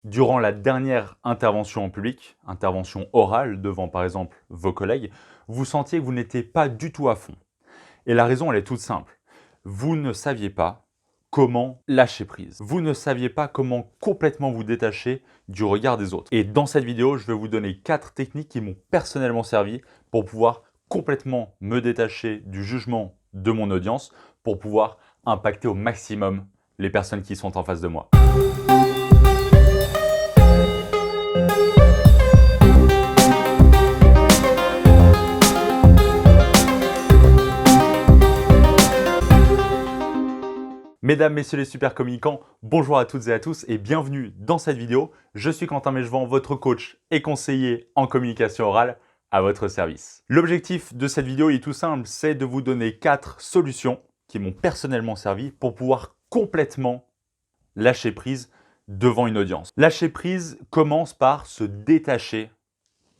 Durant la dernière intervention en public, intervention orale devant par exemple vos collègues, vous sentiez que vous n'étiez pas du tout à fond. Et la raison, elle est toute simple. Vous ne saviez pas comment lâcher prise. Vous ne saviez pas comment complètement vous détacher du regard des autres. Et dans cette vidéo, je vais vous donner 4 techniques qui m'ont personnellement servi pour pouvoir complètement me détacher du jugement de mon audience, pour pouvoir impacter au maximum les personnes qui sont en face de moi. Mesdames, messieurs les super communicants, bonjour à toutes et à tous et bienvenue dans cette vidéo. Je suis Quentin Mechevant, votre coach et conseiller en communication orale à votre service. L'objectif de cette vidéo est tout simple, c'est de vous donner 4 solutions qui m'ont personnellement servi pour pouvoir complètement lâcher prise devant une audience. Lâcher prise commence par se détacher,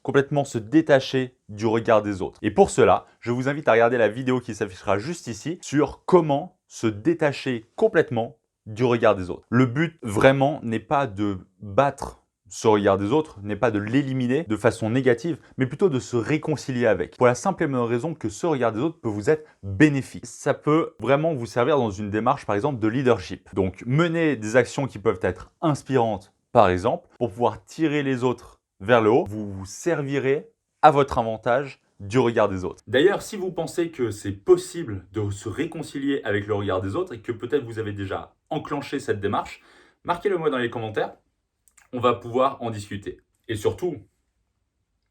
complètement se détacher du regard des autres. Et pour cela, je vous invite à regarder la vidéo qui s'affichera juste ici sur comment se détacher complètement du regard des autres. Le but vraiment n'est pas de battre ce regard des autres, n'est pas de l'éliminer de façon négative, mais plutôt de se réconcilier avec. Pour la simple et bonne raison que ce regard des autres peut vous être bénéfique. Ça peut vraiment vous servir dans une démarche par exemple de leadership. Donc mener des actions qui peuvent être inspirantes par exemple, pour pouvoir tirer les autres vers le haut, vous vous servirez à votre avantage du regard des autres. D'ailleurs, si vous pensez que c'est possible de se réconcilier avec le regard des autres et que peut-être vous avez déjà enclenché cette démarche, marquez-le moi dans les commentaires, on va pouvoir en discuter. Et surtout,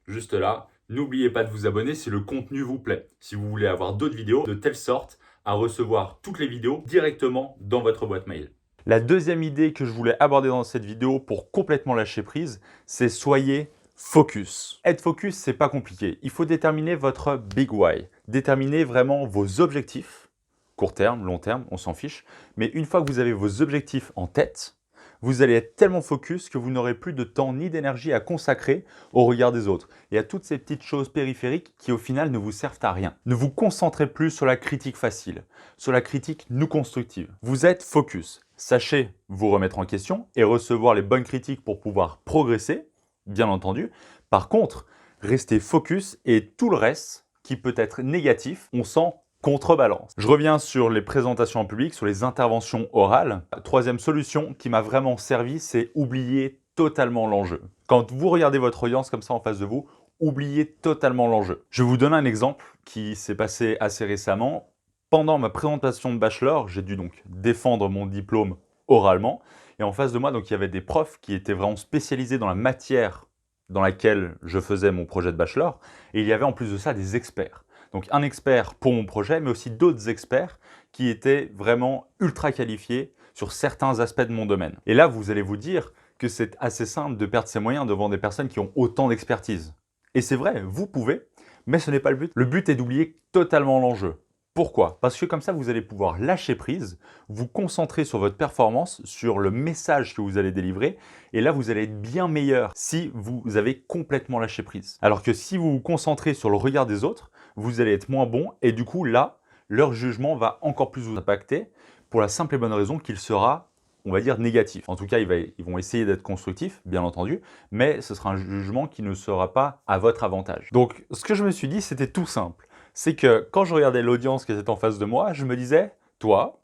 juste là, n'oubliez pas de vous abonner si le contenu vous plaît, si vous voulez avoir d'autres vidéos de telle sorte à recevoir toutes les vidéos directement dans votre boîte mail. La deuxième idée que je voulais aborder dans cette vidéo pour complètement lâcher prise, c'est soyez focus. Être focus, c'est pas compliqué. Il faut déterminer votre big why. Déterminer vraiment vos objectifs, court terme, long terme, on s'en fiche. Mais une fois que vous avez vos objectifs en tête, vous allez être tellement focus que vous n'aurez plus de temps ni d'énergie à consacrer au regard des autres et à toutes ces petites choses périphériques qui au final ne vous servent à rien. Ne vous concentrez plus sur la critique facile, sur la critique non constructive. Vous êtes focus. Sachez vous remettre en question et recevoir les bonnes critiques pour pouvoir progresser, bien entendu. Par contre, restez focus et tout le reste qui peut être négatif, on s'en contrebalance. Je reviens sur les présentations en public, sur les interventions orales. La troisième solution qui m'a vraiment servi, c'est oublier totalement l'enjeu. Quand vous regardez votre audience comme ça en face de vous, oubliez totalement l'enjeu. Je vais vous donner un exemple qui s'est passé assez récemment. Pendant ma présentation de bachelor, j'ai dû donc défendre mon diplôme oralement. Et en face de moi, donc, il y avait des profs qui étaient vraiment spécialisés dans la matière dans laquelle je faisais mon projet de bachelor. Et il y avait en plus de ça des experts. Donc un expert pour mon projet, mais aussi d'autres experts qui étaient vraiment ultra qualifiés sur certains aspects de mon domaine. Et là, vous allez vous dire que c'est assez simple de perdre ses moyens devant des personnes qui ont autant d'expertise. Et c'est vrai, vous pouvez, mais ce n'est pas le but. Le but est d'oublier totalement l'enjeu. Pourquoi? Parce que comme ça, vous allez pouvoir lâcher prise, vous concentrer sur votre performance, sur le message que vous allez délivrer, et là, vous allez être bien meilleur si vous avez complètement lâché prise. Alors que si vous vous concentrez sur le regard des autres, vous allez être moins bon, et du coup, là, leur jugement va encore plus vous impacter, pour la simple et bonne raison qu'il sera, on va dire, négatif. En tout cas, ils vont essayer d'être constructifs, bien entendu, mais ce sera un jugement qui ne sera pas à votre avantage. Donc, ce que je me suis dit, c'était tout simple. C'est que quand je regardais l'audience qui était en face de moi, je me disais « toi,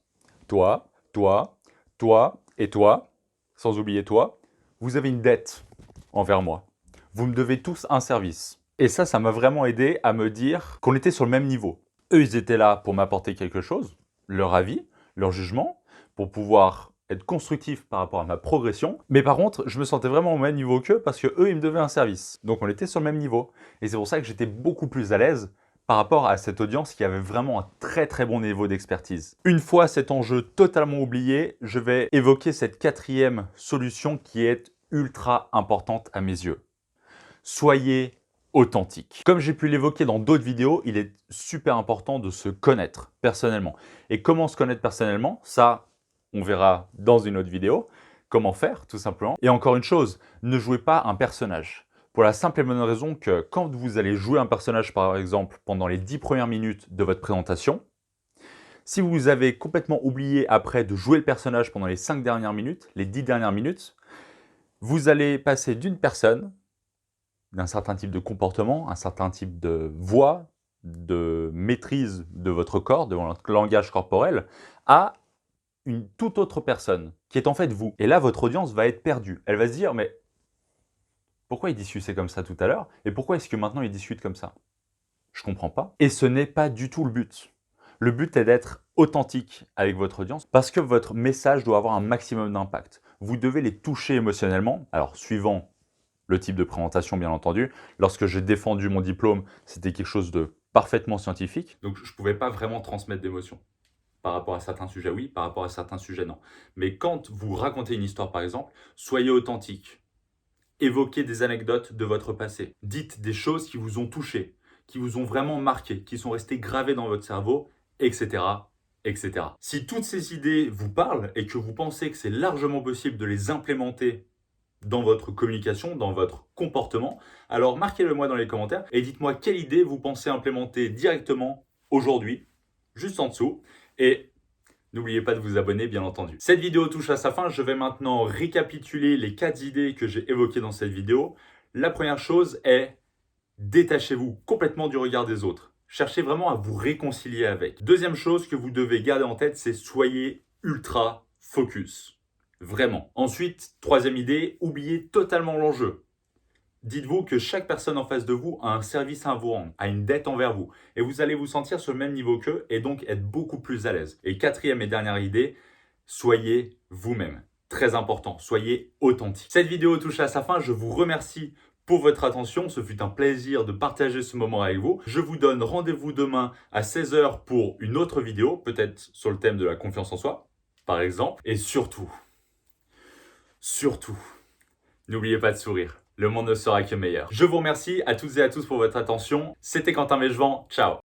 toi, toi, toi et toi, sans oublier toi, vous avez une dette envers moi. Vous me devez tous un service. » Et ça m'a vraiment aidé à me dire qu'on était sur le même niveau. Eux, ils étaient là pour m'apporter quelque chose, leur avis, leur jugement, pour pouvoir être constructif par rapport à ma progression. Mais par contre, je me sentais vraiment au même niveau qu'eux parce que eux, ils me devaient un service. Donc on était sur le même niveau. Et c'est pour ça que j'étais beaucoup plus à l'aise par rapport à cette audience qui avait vraiment un très bon niveau d'expertise. Une fois cet enjeu totalement oublié, je vais évoquer cette quatrième solution qui est ultra importante à mes yeux. Soyez authentique. Comme j'ai pu l'évoquer dans d'autres vidéos, il est super important de se connaître personnellement. Et comment se connaître personnellement? Ça, on verra dans une autre vidéo. Comment faire, tout simplement. Et encore une chose, ne jouez pas un personnage. Pour la simple et bonne raison que quand vous allez jouer un personnage, par exemple, pendant les 10 premières minutes de votre présentation, si vous avez complètement oublié après de jouer le personnage pendant les 5 dernières minutes, les 10 dernières minutes, Vous allez passer d'une personne, d'un certain type de comportement, un certain type de voix, de maîtrise de votre corps, de votre langage corporel, à une toute autre personne, qui est en fait vous. Et là, votre audience va être perdue. Elle va se dire, mais pourquoi il discutait comme ça tout à l'heure? Et pourquoi est-ce que maintenant il discute comme ça? Je comprends pas. Et ce n'est pas du tout le but. Le but est d'être authentique avec votre audience parce que votre message doit avoir un maximum d'impact. Vous devez les toucher émotionnellement. Alors, suivant le type de présentation, bien entendu. Lorsque j'ai défendu mon diplôme, c'était quelque chose de parfaitement scientifique. Donc, je ne pouvais pas vraiment transmettre d'émotion. Par rapport à certains sujets, oui. Par rapport à certains sujets, non. Mais quand vous racontez une histoire, par exemple, soyez authentique. Évoquez des anecdotes de votre passé. Dites des choses qui vous ont touché, qui vous ont vraiment marqué, qui sont restées gravées dans votre cerveau, etc. etc. Si toutes ces idées vous parlent et que vous pensez que c'est largement possible de les implémenter dans votre communication, dans votre comportement, alors marquez-le moi dans les commentaires et dites-moi quelle idée vous pensez implémenter directement aujourd'hui, juste en dessous. Et n'oubliez pas de vous abonner, bien entendu. Cette vidéo touche à sa fin. Je vais maintenant récapituler les 4 idées que j'ai évoquées dans cette vidéo. La première chose est détachez-vous complètement du regard des autres. Cherchez vraiment à vous réconcilier avec. Deuxième chose que vous devez garder en tête, c'est soyez ultra focus. Vraiment. Ensuite, troisième idée, oubliez totalement l'enjeu. Dites-vous que chaque personne en face de vous a un service à vous rendre, a une dette envers vous. Et vous allez vous sentir sur le même niveau qu'eux et donc être beaucoup plus à l'aise. Et quatrième et dernière idée, soyez vous-même. Très important, soyez authentique. Cette vidéo touche à sa fin. Je vous remercie pour votre attention. Ce fut un plaisir de partager ce moment avec vous. Je vous donne rendez-vous demain à 16 h pour une autre vidéo, peut-être sur le thème de la confiance en soi, par exemple. Et surtout, n'oubliez pas de sourire. Le monde ne sera que meilleur. Je vous remercie à toutes et à tous pour votre attention. C'était Quentin Mégevant. Ciao.